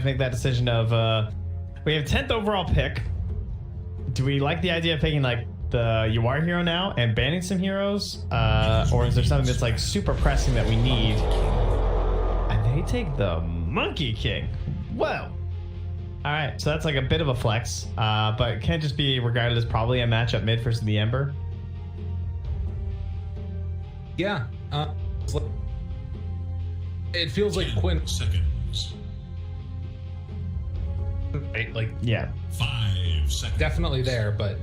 have to make that decision of we have 10th overall pick. Do we like the idea of picking like the You Are hero now and banning some heroes? Or is there something that's like super pressing that we need? And they take the Monkey King. Whoa. All right, so that's like a bit of a flex, but it can't just be regarded as probably a matchup mid versus the Ember. Yeah. It feels like Quinn. Seconds. Right, like Yeah. 5 seconds. definitely there, but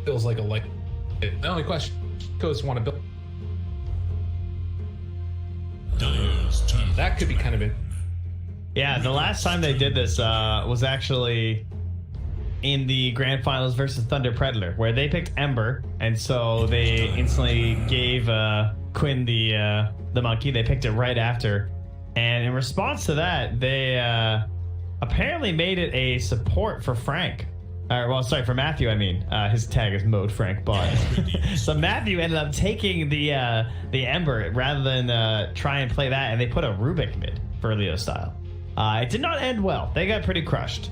feels like the only question goes want to build. Dire's turn. That could be kind of it. Yeah, the last time they did this was actually in the grand finals versus Thunder Predator, where they picked Ember, and so they instantly gave Quinn the monkey. They picked it right after, and in response to that, they apparently made it a support for Frank. For Matthew. I mean, his tag is Mode Frank, but so Matthew ended up taking the Ember rather than try and play that, and they put a Rubik mid for Leo style. It did not end well. They got pretty crushed.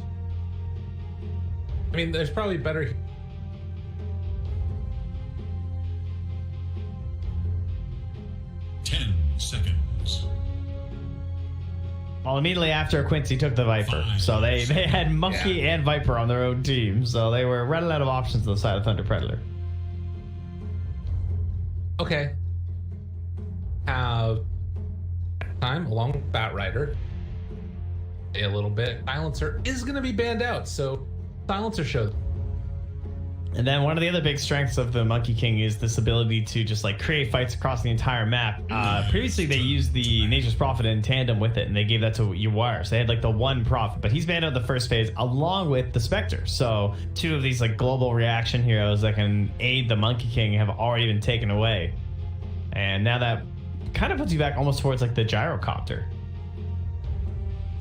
I mean, there's probably better. 10 seconds. Well, immediately after, Quincy took the Viper. So they had Monkey and Viper on their own team. So they were running out of options on the side of Thunder Predator. Okay. Have time along with Bat Rider. A little bit. Silencer is going to be banned out, so Silencer shows. And then one of the other big strengths of the Monkey King is this ability to just like create fights across the entire map. Previously, they used the Nature's Prophet in tandem with it, and they gave that to Uwar. So they had like the one Prophet, but he's banned out the first phase along with the Spectre. So two of these like global reaction heroes that can aid the Monkey King have already been taken away. And now that kind of puts you back almost towards like the Gyrocopter.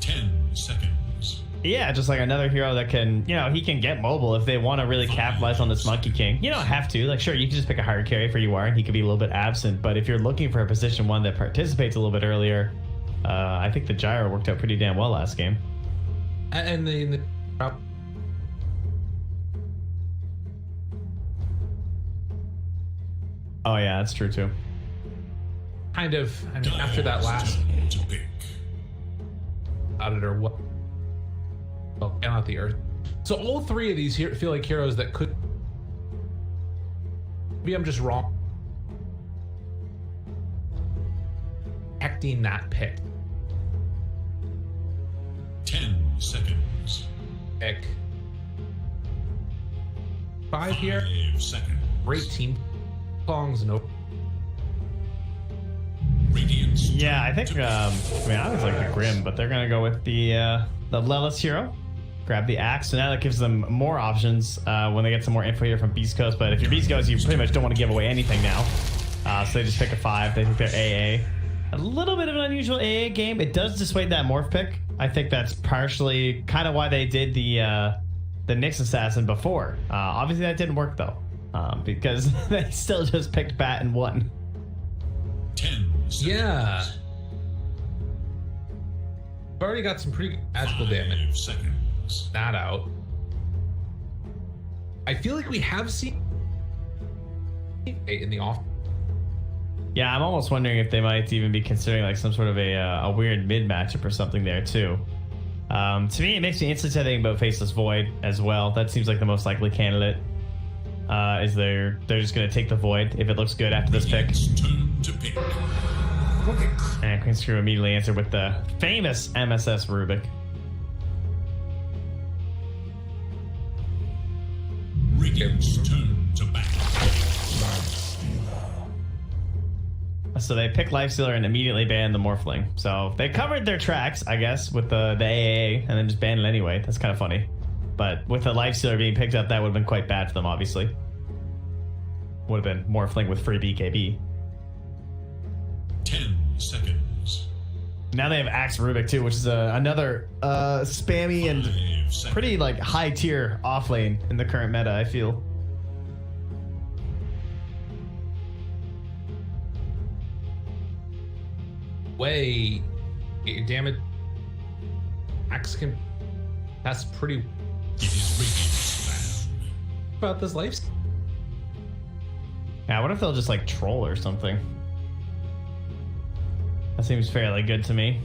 10 seconds. Yeah, just like another hero that can, he can get mobile if they want to really capitalize on this Monkey King. You don't have to. Like, sure, you can just pick a hard carry for UR and he could be a little bit absent. But if you're looking for a position one that participates a little bit earlier, I think the Gyro worked out pretty damn well last game. And the Oh, yeah, that's true, too. kind of, I mean, after that last Turn to pick. auditor, what? Well, not the Earth. So all three of these here feel like heroes that could. Maybe I'm just wrong. Acting that pick. 10 seconds. Pick. 5 here. 5 seconds. Great team. Songs no. Radiance. Yeah, I think, I always like the Grim, but they're going to go with the Lelis hero. Grab the axe, so now that gives them more options when they get some more info here from Beastcoast. But if you're Beastcoast, you pretty much don't want to give away anything now. So they just pick a 5. They think they're AA. A little bit of an unusual AA game. It does dissuade that morph pick. I think that's partially kind of why they did the Nyx Assassin before. Obviously that didn't work though, because they still just picked Bat and won. 10 seconds. Yeah. We've already got some pretty magical 5 damage. seconds. Not out. I feel like we have seen in the off. Yeah, I'm almost wondering if they might even be considering like some sort of a weird mid matchup or something there too. To me, it makes me instantly think about Faceless Void as well. That seems like the most likely candidate. Is they're just gonna take the Void if it looks good after this pick. Turn to pick. And Quincy immediately answered with the famous MSS Rubik. Radiance turn to back. So they pick Lifestealer and immediately ban the Morphling. So they covered their tracks, I guess, with the AA and then just banned it anyway. That's kind of funny. But with the Lifestealer being picked up, that would have been quite bad for them, obviously. Would have been Morphling with free BKB. 10 seconds. Now they have Axe Rubik too, which is another spammy and 5 seconds. pretty like high tier off lane in the current meta, I feel. Way damage. Axe can. That's pretty. It is Radiant's fan. About this life. Yeah, what if they'll just like troll or something? That seems fairly good to me.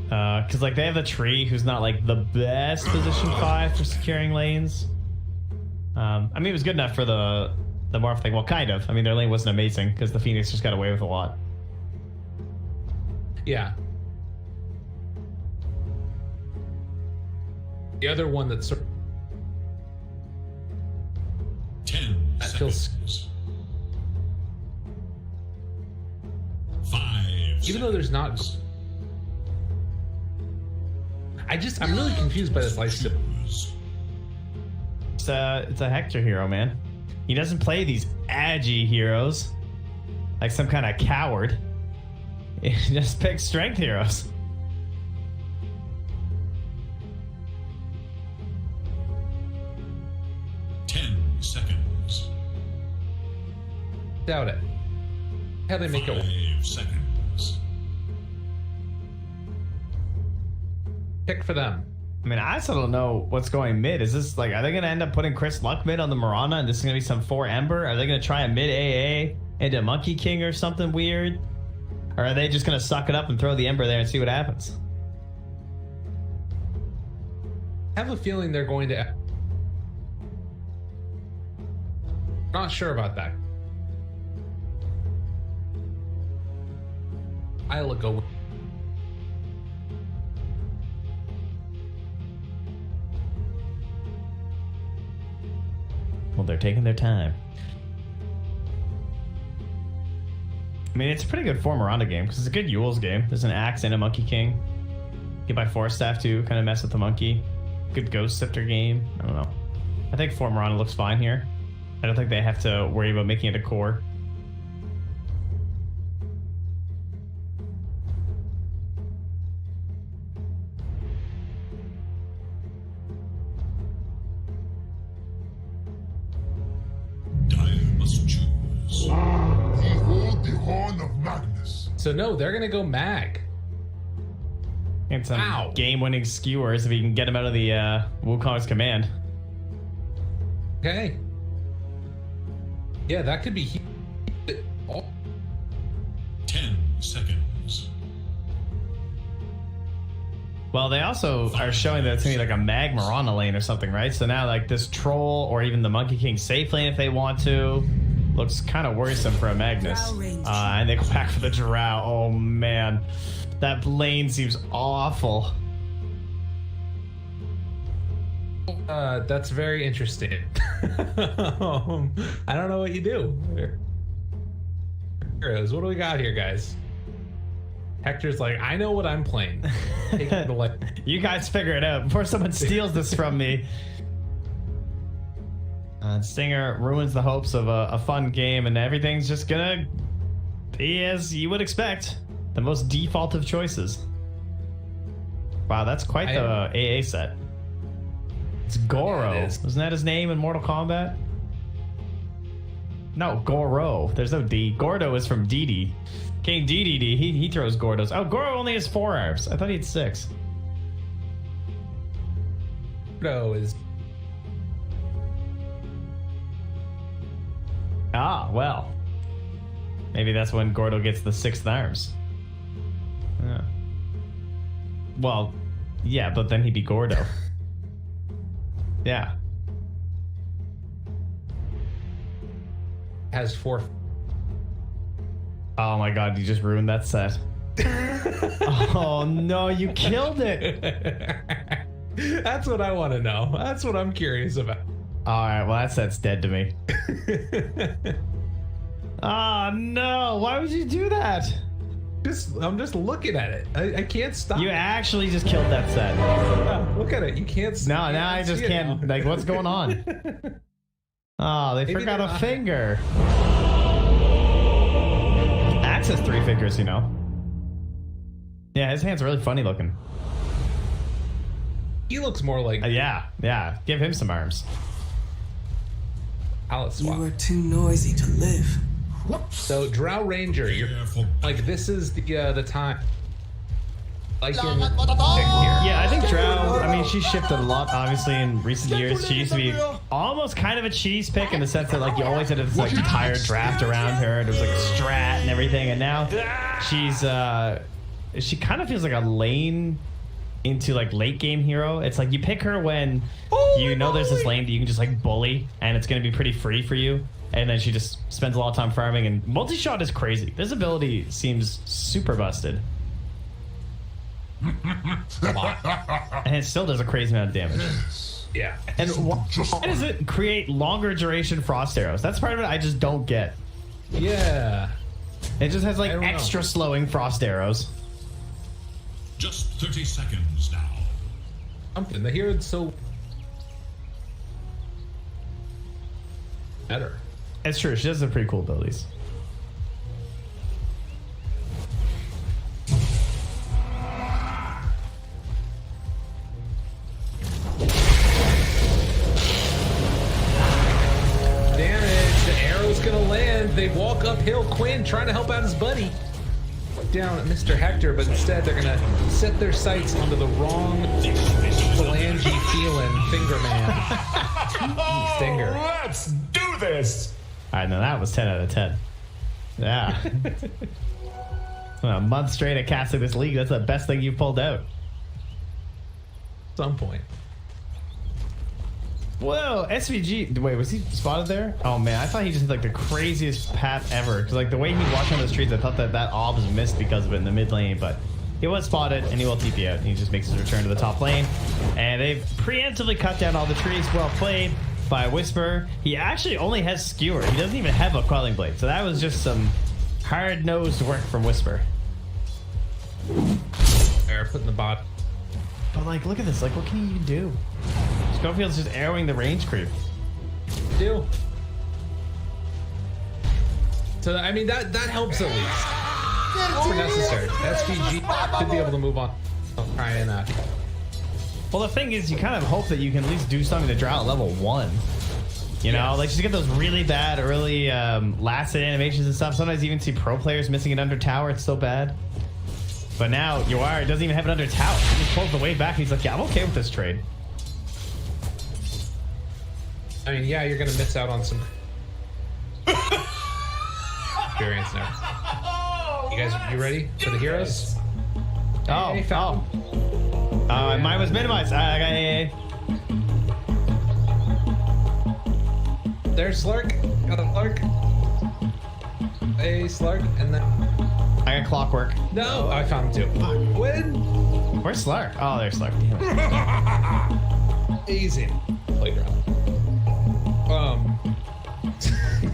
Because like they have the tree, who's not like the best position 5 for securing lanes. I mean, it was good enough for the Morph thing. Well, kind of. I mean, their lane wasn't amazing because the Phoenix just got away with a lot. Yeah. The other one that's sort of 10 That feels- seconds. 5 even though there's not. I'm really confused by this lifesteal. Choose. It's a Hector hero, man. He doesn't play these agi heroes like some kind of coward. He just picks strength heroes. Ten seconds. Doubt it. How they make it work. 5 seconds. Pick for them. I mean, I still don't know what's going mid. Is this like, are they going to end up putting Chris Luck mid on the Mirana and this is going to be some 4 Ember? Are they going to try a mid AA into Monkey King or something weird? Or are they just going to suck it up and throw the Ember there and see what happens? I have a feeling they're going to. Not sure about that. I'll go. Well, they're taking their time. I mean, it's a pretty good 4 Miranda game because it's a good Yule's game. There's an Axe and a Monkey King. Get by Force Staff too, kind of mess with the Monkey. Good Ghost Sifter game. I don't know. I think 4 Miranda looks fine here. I don't think they have to worry about making it a core. Dire must choose. Behold the horn of Magnus. So no, they're gonna go mag. And some Ow. game-winning skewers if he can get him out of the Wukong's command. Okay. Yeah, that could be. Oh, 10 seconds. Well, they also are showing that it's gonna be like a Mag Mirana lane or something, right? So now like this Troll or even the Monkey King safe lane if they want to looks kind of worrisome for a Magnus. And they go back for the Drow. Oh man, that lane seems awful. that's very interesting. I don't know what you do. Heroes, what do we got here, guys? Hector's like, I know what I'm playing. Take it away. You guys figure it out before someone steals this from me. Stinger ruins the hopes of a fun game, and everything's just gonna be as you would expect. The most default of choices. Wow, that's quite the AA set. It's Goro. Yeah, it is. Wasn't that his name in Mortal Kombat? No, Goro. There's no D. Gordo is from DD. King DDD, he throws Gordos. Oh, Goro only has 4 arms. I thought he had 6. No, is Ah, well. Maybe that's when Gordo gets the 6th arms. Yeah. Well, yeah, but then he'd be Gordo. Yeah. has 4. Oh my god, you just ruined that set. Oh no, you killed it. That's what I want to know. That's what I'm curious about. Alright, well that set's dead to me. Oh no, why would you do that? I'm just looking at it. I can't stop. You actually just killed that set. No, look at it. You can't see. No, now I just can't, like, what's going on? Oh, they Maybe forgot they're a not- finger. Axe has 3 fingers, you know. Yeah, his hand's really funny looking. He looks more like Yeah, give him some arms. palette swap. You are too noisy to live. So Drow Ranger, you're Careful. like, this is the time. like in pick here. Yeah, I think Drow, I mean, she's shifted a lot, obviously, in recent years. She used to be almost kind of a cheese pick in the sense that, like, you always had this, like, entire draft around her. There was, like, strat and everything. And now she's, she kind of feels like a lane into, like, late game hero. It's like you pick her when you know there's this lane that you can just, like, bully, and it's going to be pretty free for you. And then she just spends a lot of time farming, and multi-shot is crazy. This ability seems super busted. And it still does a crazy amount of damage. Yeah. And why does it create longer duration frost arrows? That's part of it I just don't get. Yeah. It just has like I don't extra slowing frost arrows. Just 30 seconds now. Something. The hero's so better. It's true. She does some pretty cool abilities. Damage. The arrow's gonna land. They walk uphill. Quinn trying to help out his buddy. Down at Mr. Hector, but instead they're gonna set their sights onto the wrong phalange feeling finger man. Stinger. Let's do this. All right, now that was 10 out of 10. Yeah. A month straight of casting this league. That's the best thing you've pulled out. At some point. Whoa, SVG. Wait, was he spotted there? Oh man, I thought he just had like the craziest path ever. Because like the way he walked on the streets, I thought that orb was missed because of it in the mid lane. But he was spotted and he will TP out. And he just makes his return to the top lane. And they've preemptively cut down all the trees. Well played by Whisper. He actually only has Skewer. He doesn't even have a Quelling Blade. So that was just some hard-nosed work from Whisper. They're putting the bot. But like, look at this. Like, what can he even do? Schofield's just arrowing the range creep. Do. So I mean that helps at least. It's necessary. SVG should be able to move on. I'll try and Well, the thing is, you kind of hope that you can at least do something to Drow at level 1. You know, like you get those really bad early last-hit animations and stuff. Sometimes you even see pro players missing it under tower. It's so bad. But now Yoar doesn't even have it under tower. He just pulls the wave back and he's like, yeah, I'm okay with this trade. I mean, yeah, you're gonna miss out on some experience now. You guys, you ready for the heroes? Oh, Hey, Falcon. mine was minimized. I got AA. There's Slurk. Got a Slurk. Hey, Slurk, and then I got Clockwork. no, I found him too. Win. Where's Slark? Oh, there's Slark. Easy. Playground.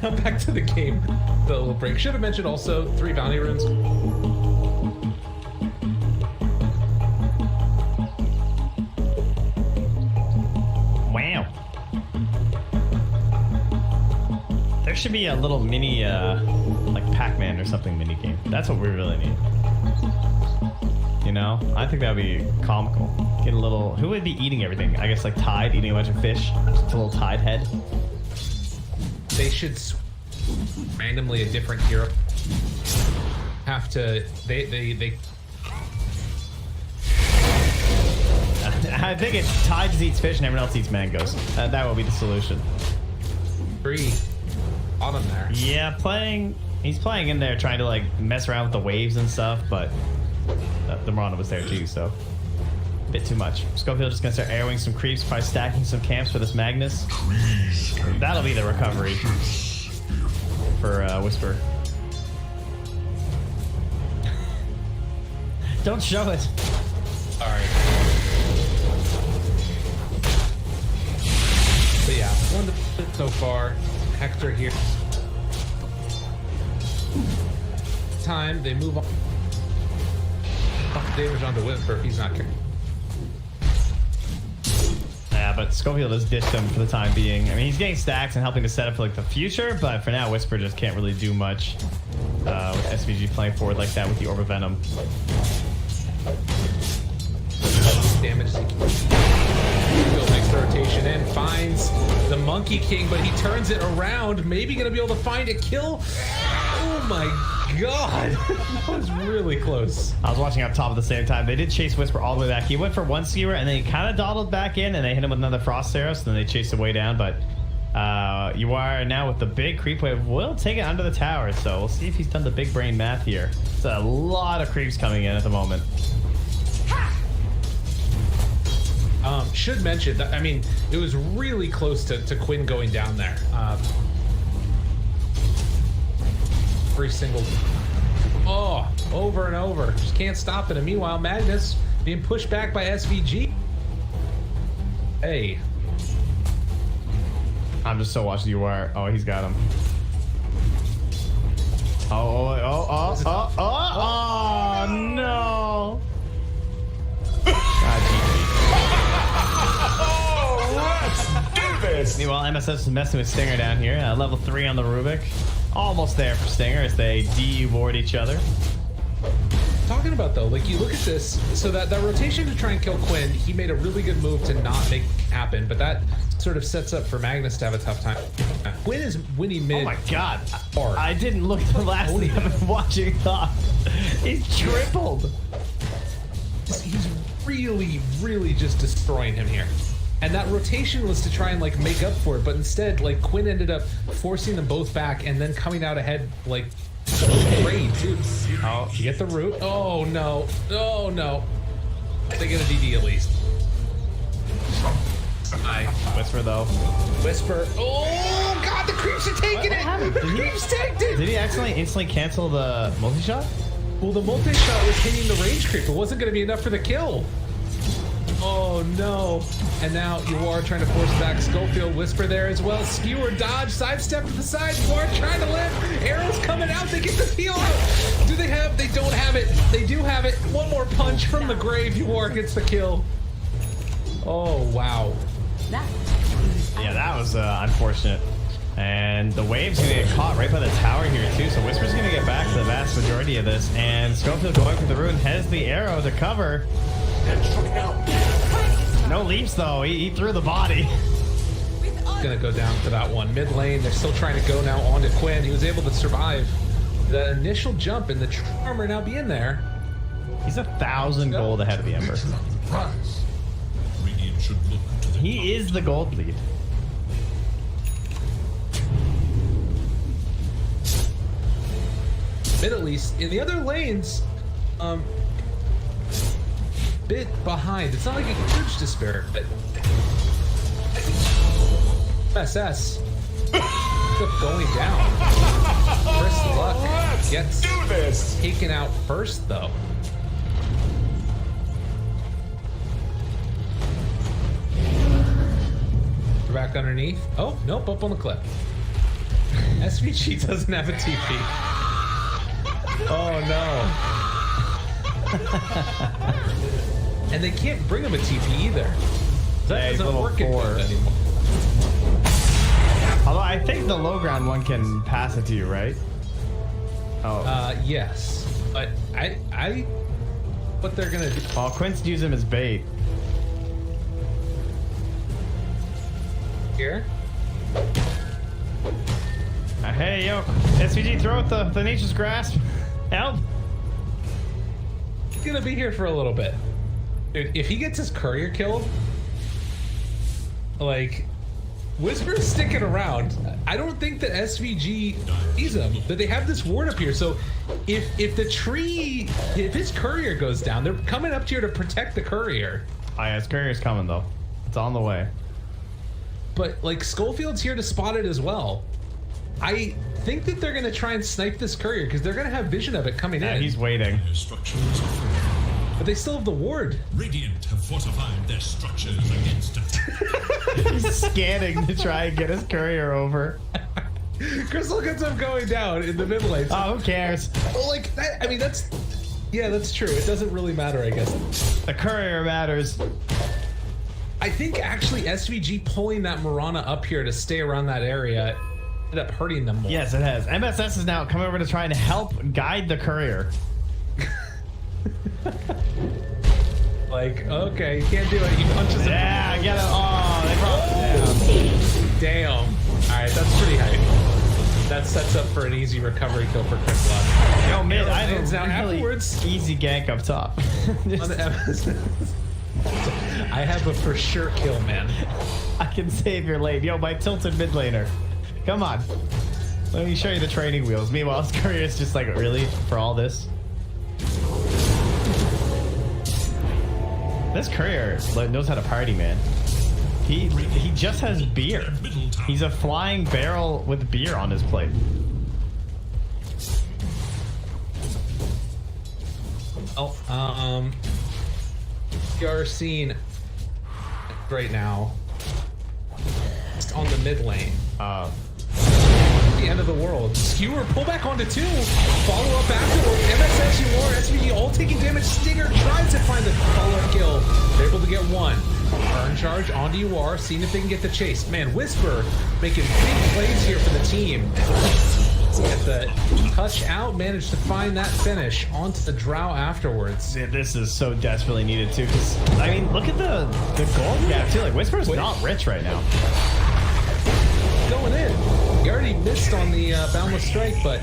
Now back to the game. The little break. Should have mentioned also 3 bounty runes. Wow. There should be a little mini, like Pac-Man or something mini game. That's what we really need. You know? I think that would be comical. Get a little... Who would be eating everything? I guess like Tide, eating a bunch of fish. Just a little Tide head. They should randomly a different hero have to they I think it's Tide just eats fish and everyone else eats mangoes. That will be the solution. free bottom there. Yeah, he's playing in there trying to like mess around with the waves and stuff, but the Miranda was there too, so a bit too much. Schofield just gonna start arrowing some creeps, probably stacking some camps for this Magnus. That'll be the recovery for Whisper. Don't show it. All right. But yeah, one so far. Hector here. Time they move on. Damage onto Whisper if he's not careful. Yeah, but Schofield has ditched him for the time being. I mean, he's getting stacks and helping to set up for like the future, but for now, Whisper just can't really do much with SVG playing forward like that with the Orb of Venom. Damage. Still makes the rotation in, finds the Monkey King, but he turns it around. Maybe gonna be able to find a kill. Ooh, Oh my god. That was really close. I was watching up top at the same time. They did chase Whisper all the way back. He went for one skewer and then he kind of dawdled back in and they hit him with another frost arrow, so then they chased it way down. But you are now with the big creep wave. Will take it under the tower, so we'll see if he's done the big brain math here. It's a lot of creeps coming in at the moment. Should mention that, I mean, it was really close to Quinn going down there. Every single, over and over. Just can't stop it. And meanwhile, Magnus being pushed back by SVG. Hey. I'm just so watching you are. Oh, he's got him. Oh, no. Let's do this. Meanwhile, MSS is messing with Stinger down here. Level 3 on the Rubik. Almost there for Stinger as they de-ward each other. Talking about though, like you look at this, so that rotation to try and kill Quinn, he made a really good move to not make it happen, but that sort of sets up for Magnus to have a tough time. Quinn is winning mid. Oh my god. Hard. I didn't look at the last thing I've been watching up. He's tripled. He's really just destroying him here. And that rotation was to try and like make up for it, but instead like Quinn ended up forcing them both back and then coming out ahead like great too. Oh, you get the root. Oh no. Oh no. They get a DD at least. Whisper though. Whisper. Oh god, the creeps are taking it! The creeps tanked it! Did he accidentally instantly cancel the multi-shot? Well, the multi-shot was hitting the range creep. It wasn't going to be enough for the kill. Oh no. And now you are trying to force back Schofield. Whisper there as well. Skewer, dodge, sidestep to the side. You are trying to live. Arrows coming out. They get the peel out. Do they have? They don't have it. They do have it. One more punch from the grave. Uar gets the kill. Oh, wow. Yeah, that was unfortunate. And the wave's gonna get caught right by the tower here too, so Whisper's gonna get back to the vast majority of this. And Schofield going for the rune, has the arrow to cover. No leaps though, he threw the body. Gonna go down for that one. Mid lane, they're still trying to go now on to Quinn. He was able to survive the initial jump and the Charmer now being there. He's 1,000 gold ahead of the Ember. Radiant should look to the He is the gold lead. Mid at least. In the other lanes, bit behind. It's not like a huge despair, but SS kept going down. Chris Luck gets Do this. taken out first, though. We're back underneath. Oh, nope, up on the cliff. SVG doesn't have a TP. Oh no. And they can't bring him a TP either. That he's doesn't level work 4. anymore. Although I think the low ground one can pass it to you, right? Oh. Yes. But what they're gonna do. Well, Quincy used him as bait. Here? Hey, yo, SVG, throw out the Nature's Grasp. Help. He's gonna be here for a little bit. Dude, if he gets his courier killed, like, Whisper's sticking around. I don't think that SVG sees him. That they have this ward up here, so if the tree, if his courier goes down, they're coming up to here to protect the courier. Oh yeah, his courier's coming though. It's on the way. But like Schofield's here to spot it as well. I think that they're gonna try and snipe this courier because they're gonna have vision of it coming Yeah, in. he's waiting. Their structures are fortified. But they still have the ward. Radiant have fortified their structures against attack. He's scanning to try and get his courier over. Crystal gets him going down in the mid lane. So, Oh, who cares? well, like that, I mean, that's true. It doesn't really matter, I guess. The courier matters. I think actually SVG pulling that Mirana up here to stay around that area ended up hurting them more. Yes, it has. MSS is now coming over to try and help guide the courier. Like, okay, you can't do it. He punches him. Yeah, get it. Oh, they brought it down. Damn. All right, that's pretty hype. That sets up for an easy recovery kill for Chris Love. Yo, mid, Arrow I lands have down a really afterwards. easy gank up top. On the I have a for sure kill, man. I can save your lane. Yo, my tilted mid laner. Come on. Let me show you the training wheels. Meanwhile, his career is just like, really? For all this? This courier knows how to party, man. He just has beer. He's a flying barrel with beer on his plate. Oh, you are seen right now on the mid lane. The end of the world. Skewer pull back onto 2. Follow up afterward. MSS, UR, SVG all taking damage. Stinger tries to find the follow-up kill. They're able to get 1. Burn charge onto UR, seeing if they can get the chase. Man, Whisper making big plays here for the team. Get the touch out, managed to find that finish onto the drow afterwards. Yeah, this is so desperately needed too, because I mean, look at the gold gap too. Like Whisper's not rich right now. Going in. He already missed on the Boundless Strike, but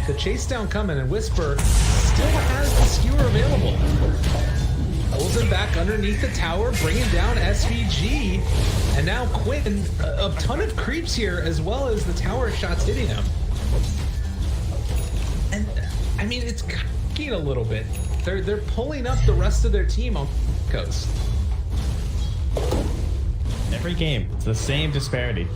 the chase down coming, and Whisper still has the skewer available. Pulls him back underneath the tower, bringing down SVG, and now Quinn, a ton of creeps here, as well as the tower shots hitting him. And I mean, it's cocking a little bit. They're pulling up the rest of their team on coast. Every game, it's the same disparity.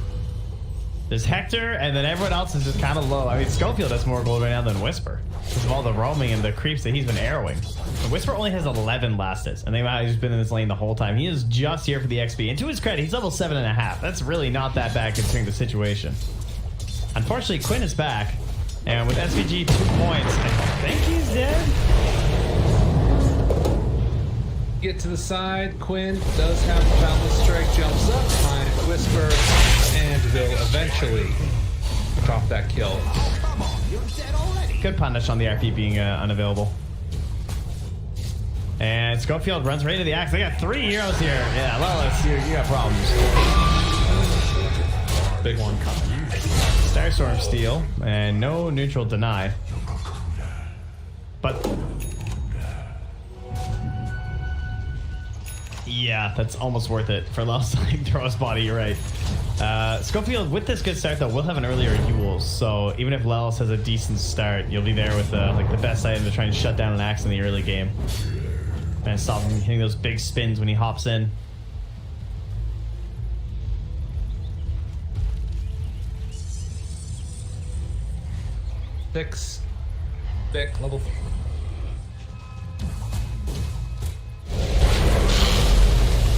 There's Hector, and then everyone else is just kind of low. I mean, Schofield has more gold right now than Whisper because of all the roaming and the creeps that he's been arrowing. And Whisper only has 11 last hits, and they've just been in this lane the whole time. He is just here for the XP. And to his credit, he's level 7.5. That's really not that bad considering the situation. Unfortunately, Quinn is back, and with SVG 2 points, I think he's dead. Get to the side. Quinn does have the Boundless Strike, jumps up, finds Whisper, and will eventually drop that kill. Good punish on the RP being unavailable. And Schofield runs right into the axe. They got 3 heroes here. Yeah, Lelis, you got problems. Big one. Starstorm steal, and no neutral deny. But yeah, that's almost worth it for Lelis to throw his body, you're right. Schofield, with this good start though, will have an earlier Yule, so even if Lelis has a decent start, you'll be there with like the best item to try and shut down an axe in the early game. And stop him hitting those big spins when he hops in. Six. Vic, level 4.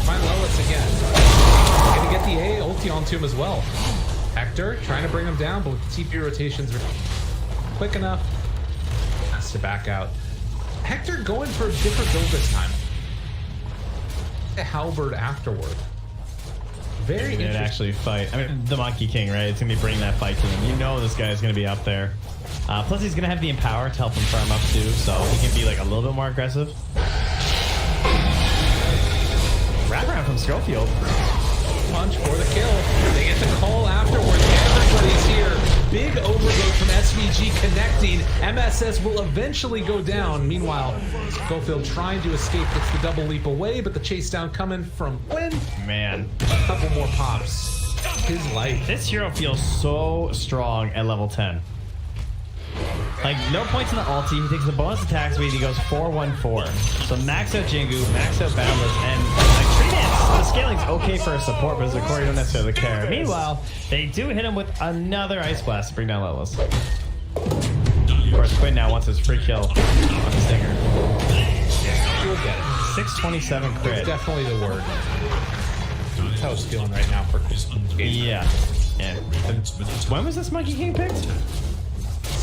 Find Lelis again. Gonna get the A ulti onto him as well. Hector trying to bring him down, but with the TP rotations are quick enough. Has to back out. Hector going for a different build this time. The halberd afterward. Very They'd interesting. actually fight. I mean, the Monkey King, right? It's gonna be bringing that fight to him. You know this guy's gonna be up there. Plus, he's gonna have the Empower to help him farm up too, so he can be like a little bit more aggressive. Wraparound from Schofield. Punch for the kill. They get the call afterwards. Everybody's here. Big overload from SVG connecting. MSS will eventually go down. Meanwhile, Schofield trying to escape. Gets the double leap away, but the chase down coming from Quinn. Man, A couple more pops. His life. this hero feels so strong at level 10. Like, no points in the ulti. He takes the bonus attack speed. He goes 4-1-4. So max out Jingu, max out Boundless, and like Tree Dance, the scaling's okay for a support, but as a core, you don't necessarily care. Meanwhile, they do hit him with another Ice Blast to bring down Lelis. Of course, Quinn now wants his free kill on the Stinger. You'll get it. 627 It's crit. definitely the word. That's how it's feeling right now for Yeah. And when was this Monkey King picked?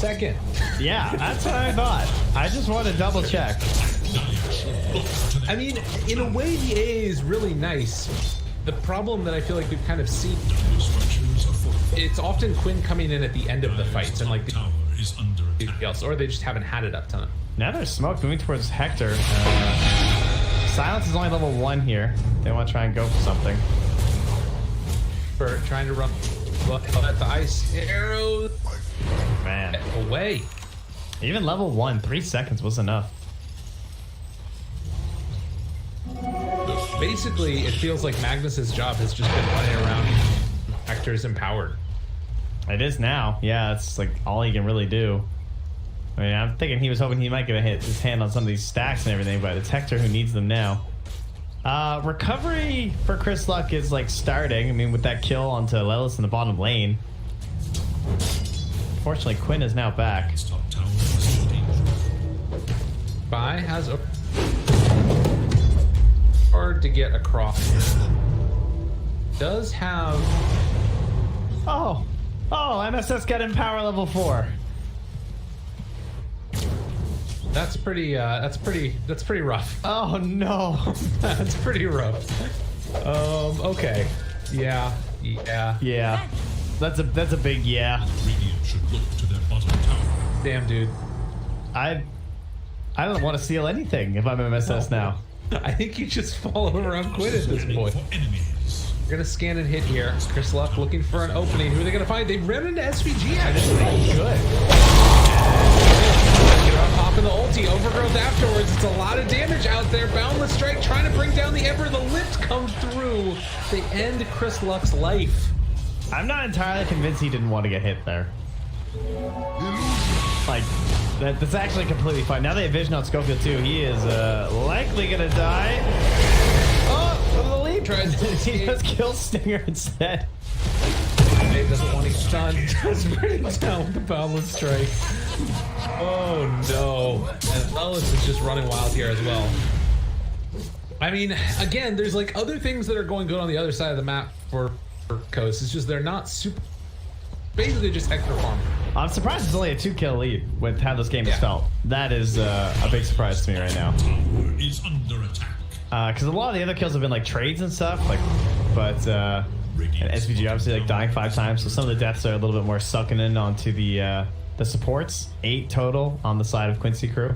second. Yeah, that's what I thought. I just want to double check. I mean, in a way, the A is really nice. The problem that I feel like we've kind of seen, it's often Quinn coming in at the end of the fights and like the else, or they just haven't had it up to them. Now there's smoke moving towards Hector. Silence is only level 1 here. They want to try and go for something. For trying to run at the ice arrows. Man. Away. Even level 1, 3 seconds was enough. Basically, it feels like Magnus's job has just been running around actors empowered. It is now. Yeah, it's like all he can really do. I mean, I'm thinking he was hoping he might get his hand on some of these stacks and everything, but it's Hector who needs them now. Recovery for Chris Luck is like starting. I mean, with that kill onto Lelis in the bottom lane. Unfortunately, Quinn is now back. Top tower is in danger. Bai has a hard to get across. Does have Oh, MSS got in power level 4. that's pretty rough. Oh no. That's pretty rough. Okay. Yeah. Yeah. That's a big yeah. Radiant should look to their bottom tower. Damn, dude. I don't want to steal anything if I'm MSS now. I think you just follow around Quinn at this point. For enemies. We're gonna scan and hit here. Chris Luck looking for an opening. Who are they gonna find? They ran into SVG actually. Good. Popping the ulti, overgrowth afterwards. It's a lot of damage out there. Boundless Strike trying to bring down the Ember. The lift comes through. They end Chris Luck's life. I'm not entirely convinced he didn't want to get hit there. Like, that's actually completely fine. Now they have vision on Schofield too. He is likely gonna die. Oh, the lead tries to he just kills Stinger instead. Dave doesn't want to get stunned. Just bring it down with the Boundless Strike. Oh no. And Ellis is just running wild here as well. I mean, again, there's like other things that are going good on the other side of the map for Coast. It's just they're not super. Basically just Hector farm. I'm surprised it's only a 2-kill lead with how this game has felt. That is a big surprise to me right now. Tower is under attack. Because a lot of the other kills have been like trades and stuff, like, but and SVG obviously like dying 5 times, so some of the deaths are a little bit more sucking in onto the supports. 8 total on the side of Quincy crew.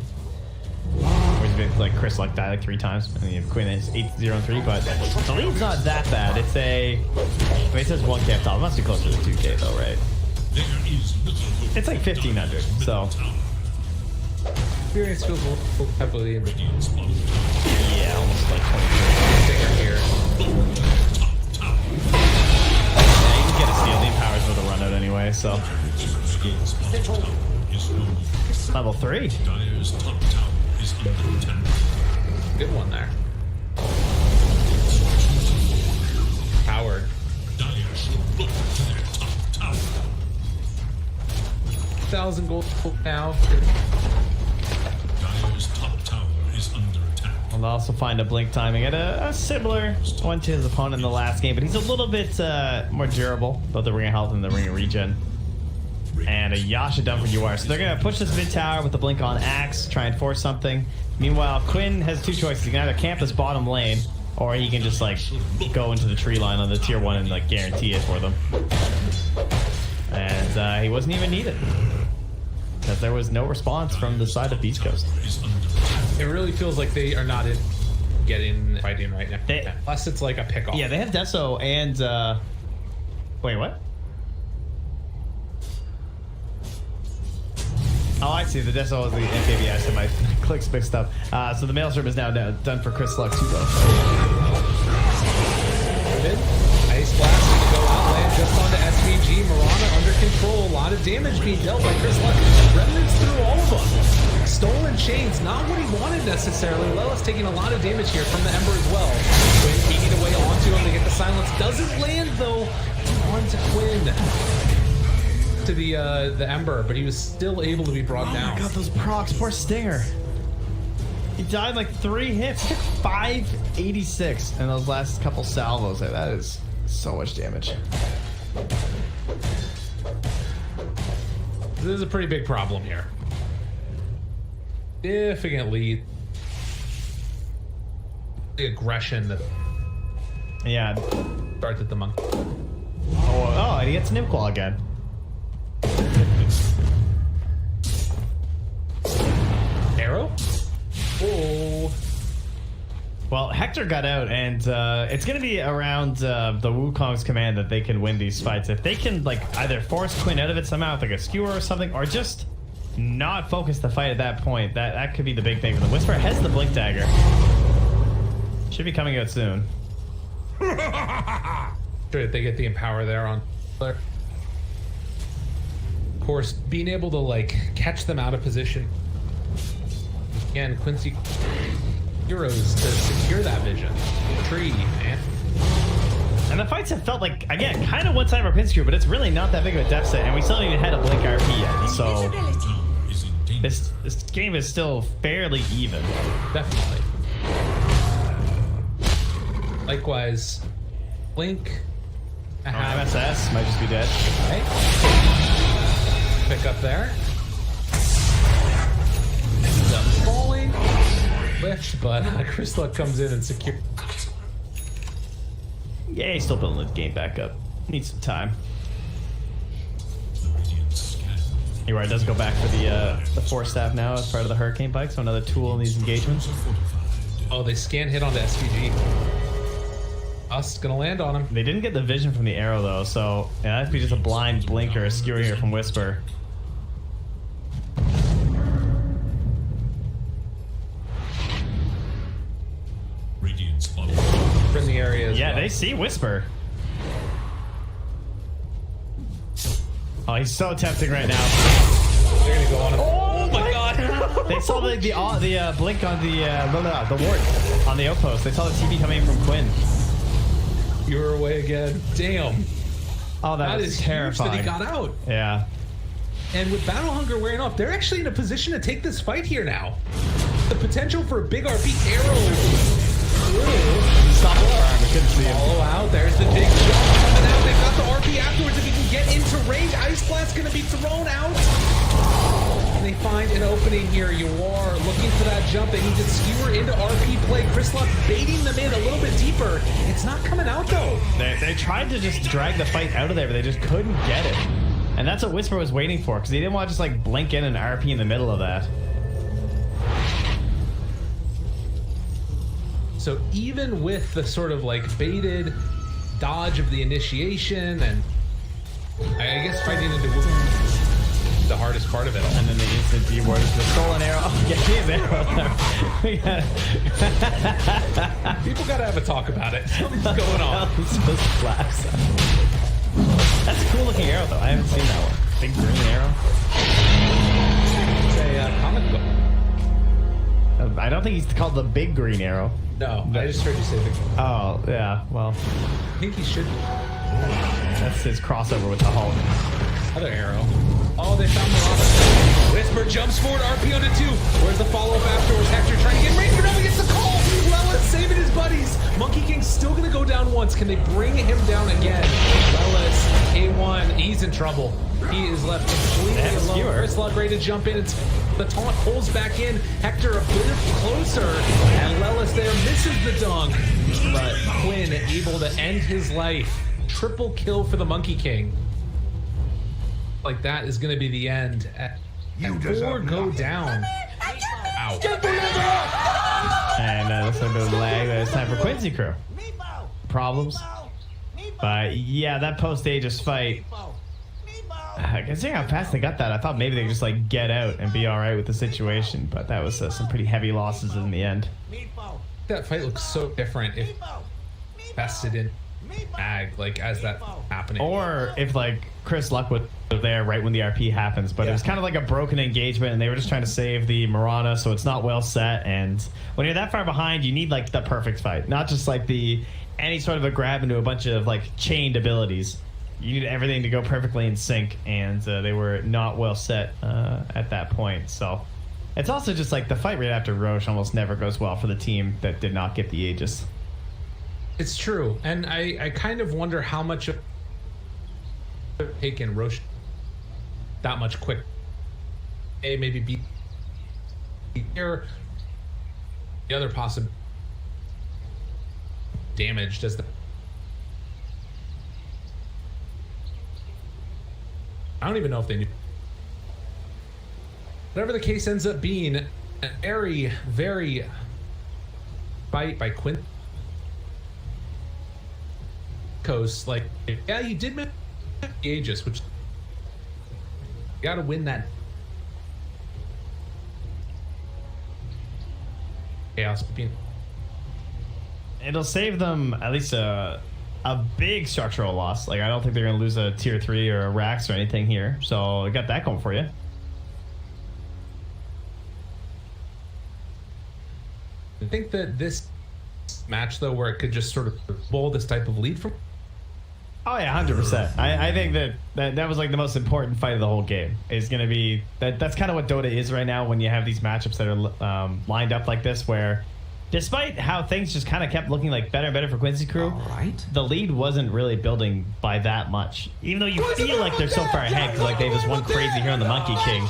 Whereas like Chris Luck died like 3 times, and Quinn is 8-0-3, but the lead's not that bad. It's a, I mean, it says 1K up top. It must be closer to 2K though, right? There is little hope. It's like 1,500, so. Experience feels a little heavily in the Radiant's bottom tower. Yeah, almost like 23 here. Top tower. Yeah, you can get a steal. The powers with a run out anyway, so. Radiant's bottom tower is no more. Level 3. Dire's top tower is under attack. good one there. Howard. Dire should look to their top tower. 1,000 gold now. Dire's top tower is under attack. We'll also find a blink timing at a similar one to his opponent in the last game, but he's a little bit more durable, both the ring of health and the ring of regen. And a Yasha done for UR. So they're going to push this mid tower with the blink on Axe, try and force something. Meanwhile, Quinn has 2 choices. He can either camp this bottom lane, or he can just like go into the tree line on the tier 1 and like guarantee it for them. And he wasn't even needed, because there was no response from the side of Beastcoast. It really feels like they are not fighting right now. Unless it's like a pick-off. Yeah, they have Deso and wait, what? Oh, I see. The Deso is the MKB. I said my clicks mixed up. So the Maelstrom is now done for Chris Luck too, though. Ice Blast to go out, land just onto SVG. Mirana under control. A lot of damage being dealt by Chris Luck. Remnants through all of them. Stolen Chains, not what he wanted necessarily. Lelis taking a lot of damage here from the Ember as well. Quinn peeking away onto him to get the silence. Doesn't land though onto Quinn. To the Ember, but he was still able to be brought down. Oh my god, those procs, poor Stinger. He died like 3 hits. He took 586 in those last couple salvos. That is so much damage. This is a pretty big problem here. Significant lead. The aggression that Yeah. starts at the monk. Oh, and he gets Nimqual again. Arrow? Oh. Well, Hector got out, and it's going to be around the Wukong's command that they can win these fights. If they can, like, either force Quinn out of it somehow with, like, a skewer or something, or just not focus the fight at that point, that could be the big thing for them. Whisper has the Blink Dagger. Should be coming out soon. Sure that they get the Empower there on Of course, being able to, like, catch them out of position. Again, Quincy heroes to secure that vision. Tree, man. And the fights have felt like, again, kind of one-sided for Quincy, but it's really not that big of a deficit, and we still haven't even had a Blink RP yet, so this game is still fairly even. Definitely. Likewise, Blink. MSS might just be dead. Right. Pick up there. Falling. Lift, but Chris Luck comes in and secure. Yeah, he's still building the game back up. Needs some time. You're right, it does go back for the Force Staff now as part of the Hurricane Bike, so another tool in these engagements. Oh, they scan hit onto SVG. Us gonna land on him. They didn't get the vision from the arrow though, so yeah, that has to be just a blind blink or a skewer here from Whisper. Radiant's bottom. In the area as Yeah, well. they see Whisper. Oh, he's so tempting right now. They're gonna go on him. Oh my god! They saw the blink on the ward on the outpost. They saw the TV coming in from Quinn. You're away again. Damn. Oh, that is is terrifying. huge that he got out. Yeah. And with Battle Hunger wearing off, they're actually in a position to take this fight here now. The potential for a big RP arrow. Stop the arm. I couldn't see him. Follow out. There's the big jump coming out. They've got the RP afterwards. If he can get into range, Ice Blast's going to be thrown out. And they find an opening here. You are looking for that jump. They need to skewer into RP play. Chris Luck baiting them in a little bit deeper. It's not coming out, though. They tried to just drag the fight out of there, but they just couldn't get it. And that's what Whisper was waiting for, because he didn't want to just like blink in an RP in the middle of that. So even with the sort of like baited dodge of the initiation, and I guess fighting into the hardest part of it all. And then the instant deward is the stolen arrow. Oh, yeah, his arrow. People gotta have a talk about it. Something's going on. That's a cool looking arrow though. I haven't seen that one. Big green arrow. It's a comic book. I don't think he's called the big green arrow. No, I just heard you say the. Oh, yeah, well, I think he should. that's his crossover with the Hulk. Other arrow. Oh, they found Marana. Whisper jumps forward, RP onto 2. Where's the follow-up afterwards? Hector trying to get range, but no, he gets the call. Lelis saving his buddies. Monkey King's still going to go down once. Can they bring him down again? Lelis, A1, he's in trouble. He is left completely alone. Chris Luck ready to jump in. The taunt pulls back in. Hector a bit closer. And Lelis there misses the dunk. But Quinn able to end his life. Triple kill for the Monkey King. Like that is going to be the end. And 4 go down. Ow. And that's a little bit of lag. It's time for Quincy crew. Problems. But yeah, that post-Aegis fight. Considering how fast they got that, I thought maybe they could just like get out and be all right with the situation. But that was some pretty heavy losses in the end. That fight looks so different if vested in Ag, like as that happening. Or if like Chris Luck was there right when the RP happens, but it was kind of like a broken engagement and they were just trying to save the Marana, so it's not well set. And when you're that far behind, you need like the perfect fight, not just like any sort of a grab into a bunch of like chained abilities. You need everything to go perfectly in sync, and they were not well set at that point. So it's also just like the fight right after Roche almost never goes well for the team that did not get the Aegis. It's true, and I kind of wonder how much of taken Roche that much quick. Maybe be here. The other possible damage does the. I don't even know if they knew. Whatever the case ends up being, a very, very fight by Quincy. Coast, like, yeah, you did miss the Aegis, which you gotta win that. Chaos. It'll save them at least a big structural loss. Like, I don't think they're going to lose a tier 3 or a Rax or anything here. So, I got that going for you. I think that this match, though, where it could just sort of bowl this type of lead from. Oh, yeah, 100%. I think that was like the most important fight of the whole game. Is going to be that's kind of what Dota is right now when you have these matchups that are lined up like this, where despite how things just kind of kept looking like better and better for Quincy Crew, the lead wasn't really building by that much. Even though you feel like they're so far ahead because like they have this one crazy hero on the Monkey King.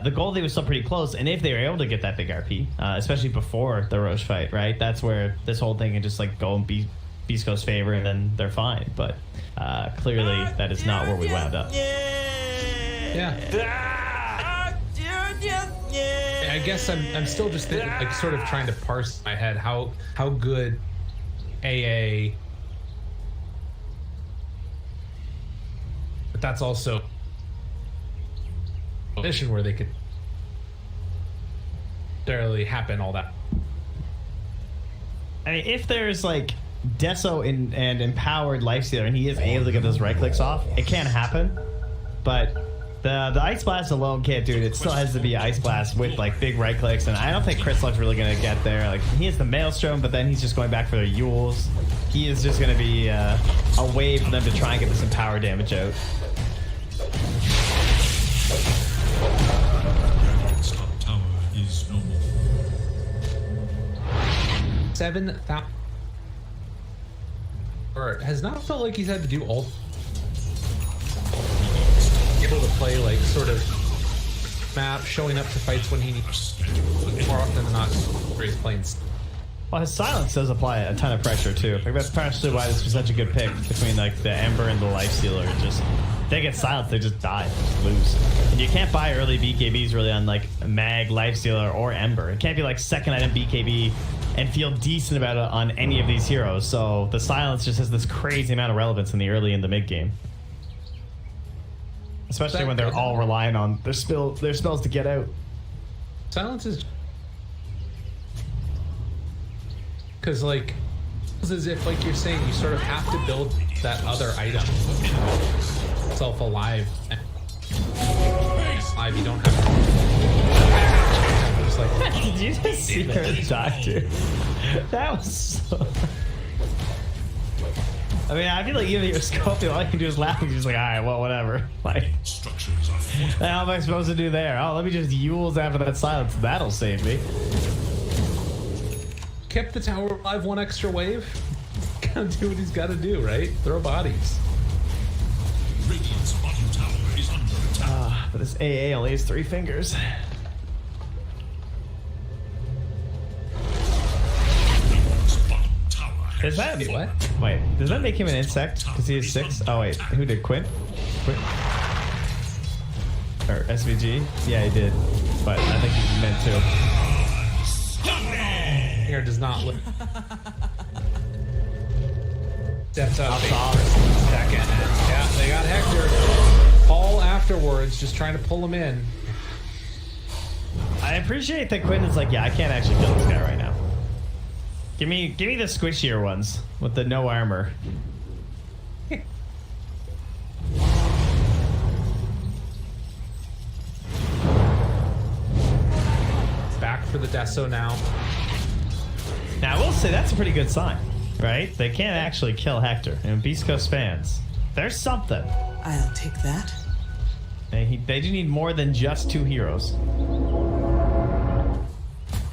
The goal lead was still pretty close, and if they were able to get that big RP, especially before the Roche fight, right? That's where this whole thing can just like go and be Beastcoast's favor, and then they're fine. But clearly, that is not where we wound up. Yeah. I guess I'm still just like sort of trying to parse in my head how good AA, but that's also a position where they could barely happen all that. I mean, if there's like Deso and empowered Lifestealer and he is able to get those right clicks off, it can happen. But the Ice Blast alone can't do it. It still has to be Ice Blast with like big right clicks, and I don't think Chrysal's really gonna get there. Like, he has the Maelstrom, but then he's just going back for their Yules. He is just gonna be a way for them to try and get this empower damage out. Top tower is no more. 7,000. Or has not felt like he's had to do all. Able to play like sort of map, showing up to fights when he needs, more often than not where he's playing. Well, his silence does apply a ton of pressure too. I think that's partially why this was such a good pick between like the Ember and the Lifestealer. Just they get silenced, they just die, just lose. And you can't buy early BKBs really on like Mag, Lifestealer, or Ember. It can't be like second item BKB and feel decent about it on any of these heroes. So the silence just has this crazy amount of relevance in the early and the mid game. Especially when they're all relying on their spells to get out. Silence is because like it's as if like you're saying you sort of have to build that other item self alive. Alive, you don't have to. Just like, Did you just see her die, dude? That was so... I mean, I feel like even your Scorpion, all you can do is laugh and you're just like, alright, well, whatever. Like, Structures are fortified. how am I supposed to do there? Oh, let me just Yules after that silence. That'll save me. kept the tower alive one extra wave. Gotta do what he's gotta do, right? Throw bodies. Radiant's bottom tower is under attack. But this AA only has 3 fingers. Radiant's bottom tower Is that... What? Wait, does that make him an insect? Because he has 6? Oh, wait. Who did? Quinn? Or SVG? Yeah, he did. But I think he meant to. Here does not look. Steps up. Second. Yeah, they got Hector. All afterwards, just trying to pull him in. I appreciate that Quinn is like, yeah, I can't actually kill this guy right now. Give me the squishier ones with the no armor. Back for the Deso now. Now, I will say that's a pretty good sign, right? They can't actually kill Hector. And Beastcoast fans, there's something. I'll take that. They do need more than just 2 heroes.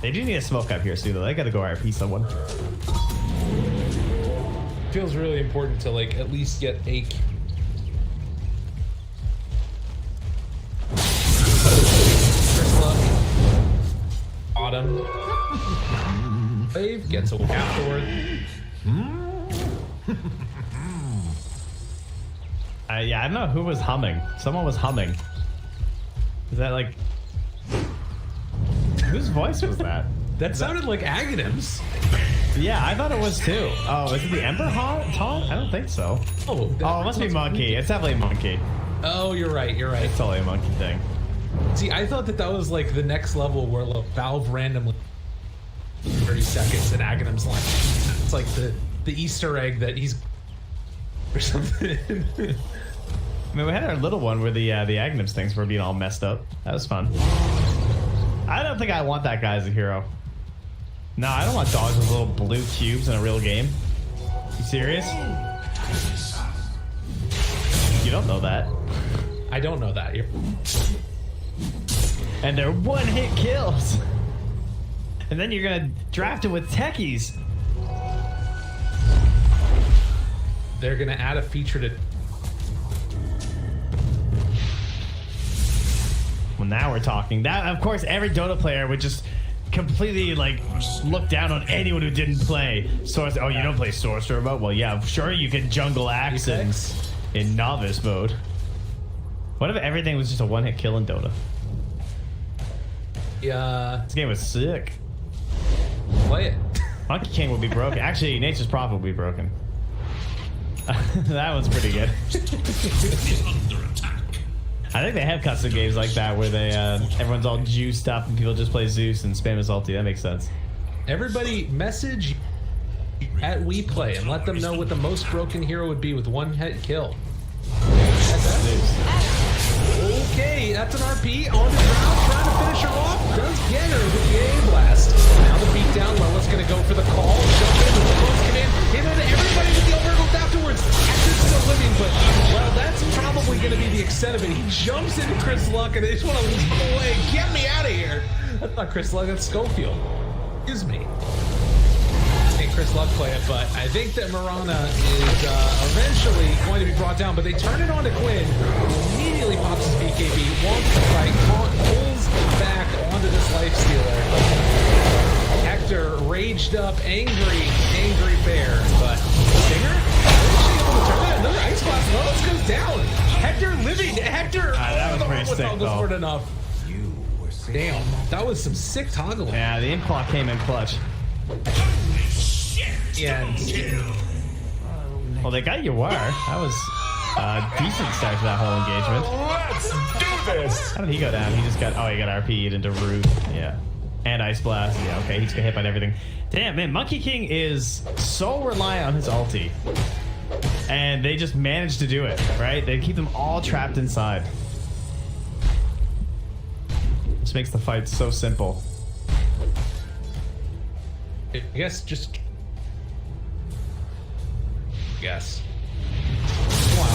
They do need a smoke up here, too, though. They gotta go RP someone. Feels really important to like at least get a. First look. Autumn. Wave gets a afterward. Yeah, I don't know who was humming. Someone was humming. Is that like... Whose voice was that? That sounded like Aghanim's. Yeah, I thought it was too. Oh, is it the Ember taunt? I don't think so. Oh, it must be Monkey. It's definitely Monkey. Oh, you're right. It's totally a Monkey thing. See, I thought that was like the next level where Valve randomly 30 seconds and Aghanim's line. It's like the Easter egg that he's or something. I mean, we had our little one where the Aghanim's things were being all messed up. That was fun. I don't think I want that guy as a hero. No, I don't want dogs with little blue cubes in a real game. You serious? You don't know that. I don't know that. And they're one-hit kills. And then you're gonna draft it with techies. They're gonna add a feature to. Well, now we're talking. That, of course, every Dota player would just completely like look down on anyone who didn't play Sorcerer. Oh, you don't play Sorcerer mode? Well, yeah, sure you can jungle accents in novice mode. What if everything was just a one-hit kill in Dota? Yeah. This game was sick. Play it. Monkey King will be broken. Actually, Nature's Prophet will be broken. That one's pretty good. Under attack. I think they have custom games like that where they everyone's all juiced up and people just play Zeus and spam his ulti. That makes sense. Everybody message at WePlay and let them know what the most broken hero would be with one hit kill. Zeus. Okay, that's an RP on the ground, trying to finish her off. Does get her with the A blast. Now the beat down. Lola's gonna go for the call. Jump in with the close command. Hit into everybody with the overlook afterwards. Hector's still living, but well, that's probably gonna be the extent of it. He jumps into Chris Luck and they just want to leap away. Get me out of here. That's not Chris Luck, that's Schofield. Excuse me. Chris Luck play it, but I think that Mirana is eventually going to be brought down, but they turn it on to Quinn, who immediately pops his BKB, wants to fight, pulls back onto this life stealer. Hector raged up, angry bear, but Stinger? Another ice blast, Lotus goes down. Hector living, Hector, that was pretty sick, though. Enough. Damn, that was some sick toggling. Yeah, the Imp came in clutch. And well, they got your wire. That was a decent start to that whole engagement. Let's do this. How did he go down? He just got, he got RP'd into Root. Yeah. And Ice Blast. Yeah, okay, he just got hit by everything. Damn, man, Monkey King is so reliant on his ulti. And they just managed to do it, right? They keep them all trapped inside. Which makes the fight so simple. I guess just... Yes. Wow.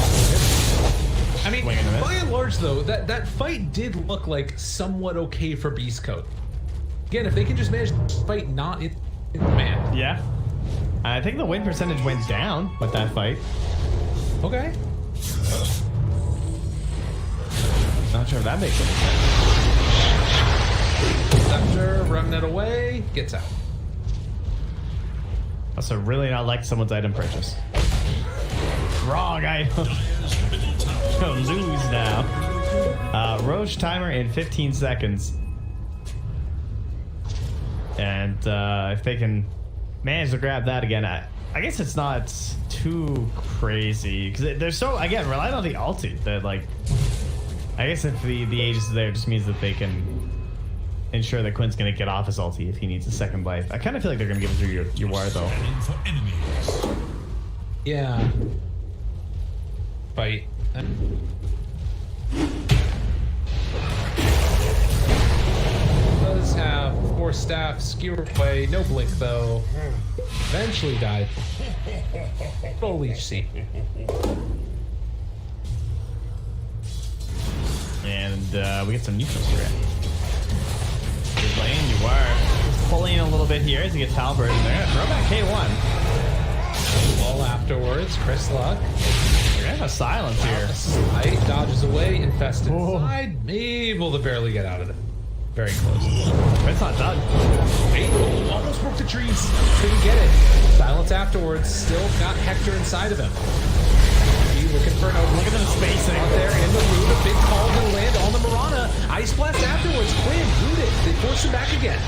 I mean, by and large, though, that fight did look like somewhat okay for Beastcoast. Again, if they can just manage to fight not in command. Yeah. I think the win percentage went down with that fight. Okay. Not sure if that makes any sense. Scepter, Remnant away, gets out. Also, really not like someone's item purchase. Wrong item. Gonna lose now. Roche timer in 15 seconds. And if they can manage to grab that again, I guess it's not too crazy because they're so, again, reliant on the ulti that, like, I guess if the Aegis is there, it just means that they can ensure that Quinn's gonna get off his ulti if he needs a second life. I kind of feel like they're gonna give it through your wire though. For enemies. Yeah. Fight. Does have 4 staff, skewer away, no blink though. Eventually died. Full leech seed. And we get some neutrals here. Good lane, you are pulling a little bit here as he gets Halberd in there. Throw back K1. Well, afterwards, Chris Luck. You're gonna have a silence here. Slide, dodges away, infested side, able to barely get out of it. Very close. But it's not done. Almost broke the trees. Couldn't get it. Silence afterwards. Still got Hector inside of him. He looking for an open. Look at them spacing. Out there in the root. A big call to land on the Mirana. Ice Blast afterwards. Quinn rooted. They force him back again.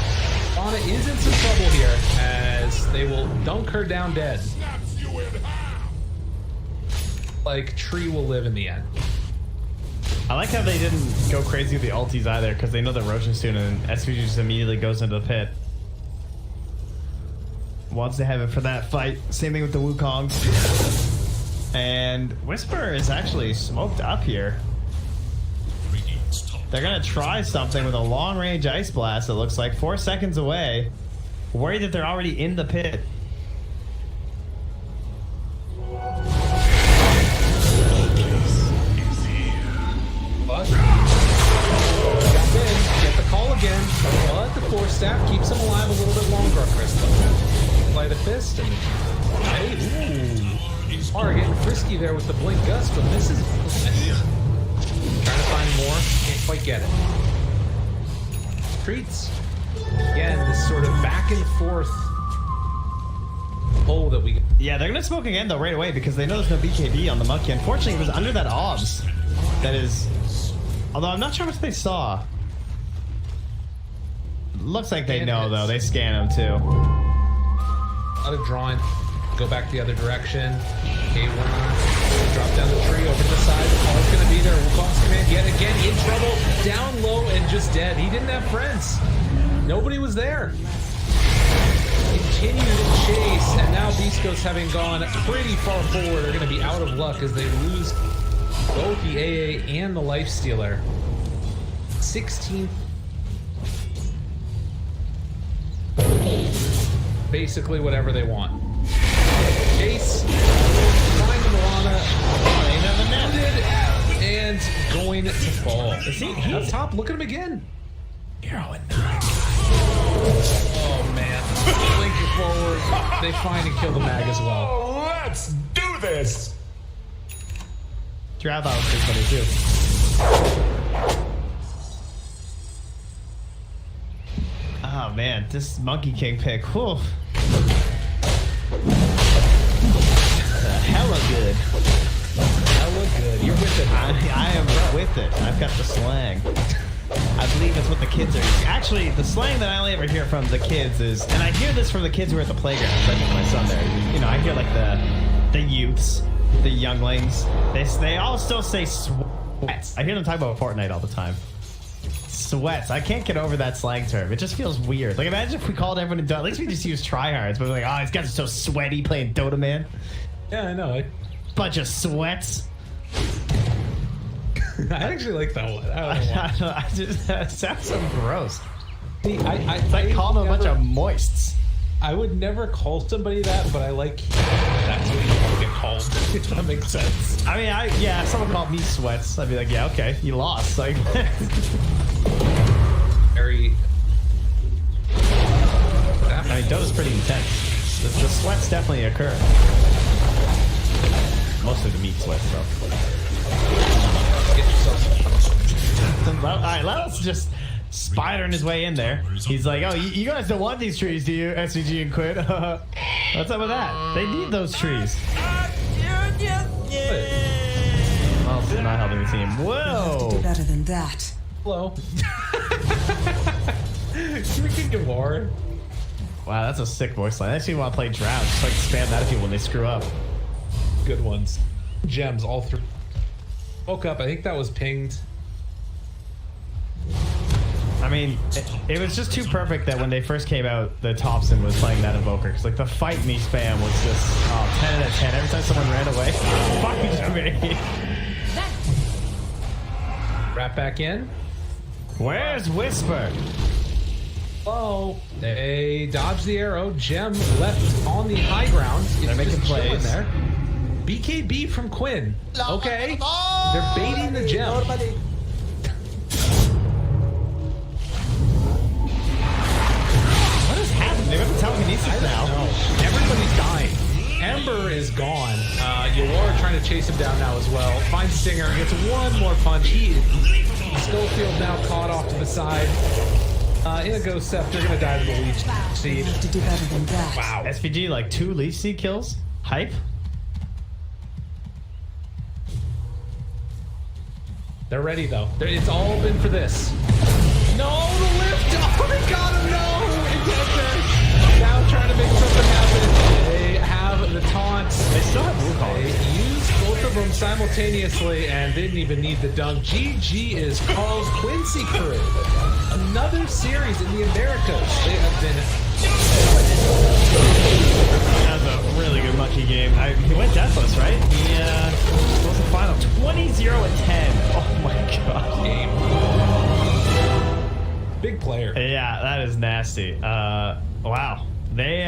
Mirana is in some trouble here as they will dunk her down dead. Like, Tree will live in the end. I like how they didn't go crazy with the ultis either, because they know that Roach is soon, and SVG just immediately goes into the pit. Wants to have it for that fight. Same thing with the Wukong. And Whisper is actually smoked up here. They're gonna try something with a long-range Ice Blast, it looks like. 4 seconds away. Worried that they're already in the pit. But jump in, get the call again. But the Force Staff keeps him alive a little bit longer, Crystal. Light a fist and hey, ooh. Are getting frisky there with the Blink Gust, but misses. Trying to find more, can't quite get it. Treats. Again, this sort of back and forth pull that we. Yeah, they're gonna smoke again though right away because they know there's no BKB on the monkey. Unfortunately, it was under that OBS. That is. Although I'm not sure what they saw. Looks like they know though. They scan them too. A lot of drawing. Go back the other direction. K1. Drop down the tree over to the side. The call's gonna be there. Wukong's command yet again in trouble. Down low and just dead. He didn't have friends. Nobody was there. Continue to chase, and now Beastcoast having gone pretty far forward are gonna be out of luck as they lose both the AA and the Lifestealer. 16th. Basically whatever they want. Chase, find the Mirana, and going to fall. Is he up top? Look at him again. Hero and 9. Oh man. Linking forward. They find and kill the mag as well. Oh, let's do this. Drav out was pretty funny too. Oh man, this Monkey King pick. Whew. Hella good. Hella good. You're with it. I am with it. I've got the slang. I believe that's what the kids are using. Actually, the slang that I only ever hear from the kids is, and I hear this from the kids who are at the playground. I think my son there. You know, I hear like the youths, the younglings. They all still say sweats. I hear them talk about Fortnite all the time. Sweats. I can't get over that slang term. It just feels weird. Like, imagine if we called everyone in Dota. At least we just use tryhards. But we're like, oh, these guys are so sweaty playing Dota, man. Yeah, I know. Bunch of sweats. I actually like that one. I don't know why. I just that sounds so gross. See, It's like calling them a bunch of moists. I would never call somebody that, but I like that's what you get called. If that makes sense. I mean, yeah, if someone called me sweats, I'd be like, yeah, okay, you lost. Like, very. I mean, Dota's pretty intense. The sweats definitely occur. Mostly the meat sweats, though. Get yourself. All right, let's just spidering his way in there. He's like, oh, you guys don't want these trees, do you, SVG and Quid? What's up with that? They need those trees. Well, this is not helping the team. Whoa! Do better than that. Hello. Can we kick him more? Wow, that's a sick voice line. I actually want to play Drown. Just like spam that at people when they screw up. Good ones. Gems all through. Woke up. I think that was pinged. I mean, it was just too perfect that when they first came out, the Thompson was playing that Invoker. Cause like the fight me spam was just 10 out of 10. Every time someone ran away, fuck me. Wrap back in. Where's Whisper? Oh, they dodged the arrow. Gem left on the high ground. They're making just chilling plays there. BKB from Quinn. Okay, they're baiting the gem. What is happening? They have telekinesis now. Everybody's dying. Ember is gone. Yor trying to chase him down now as well. Finds Stinger, gets one more punch. Schofield now caught off to the side. In a Ghost Scepter, gonna die to the Leech Seed. To do better than that. Wow. SVG like 2 Leech Seed kills. Hype. They're ready though. It's all been for this. No, the lift! Oh my god, no! trying to make something happen. They have the taunts. They still have blue They collar. used both of them simultaneously and didn't even need the dunk. GG is Carl's Quincy crew. Another series in the Americas. They have been. That was a really good monkey game. He went deathless, right? He was the final 20-0-10. Oh my god. Game. Big player. Yeah, that is nasty. Wow. They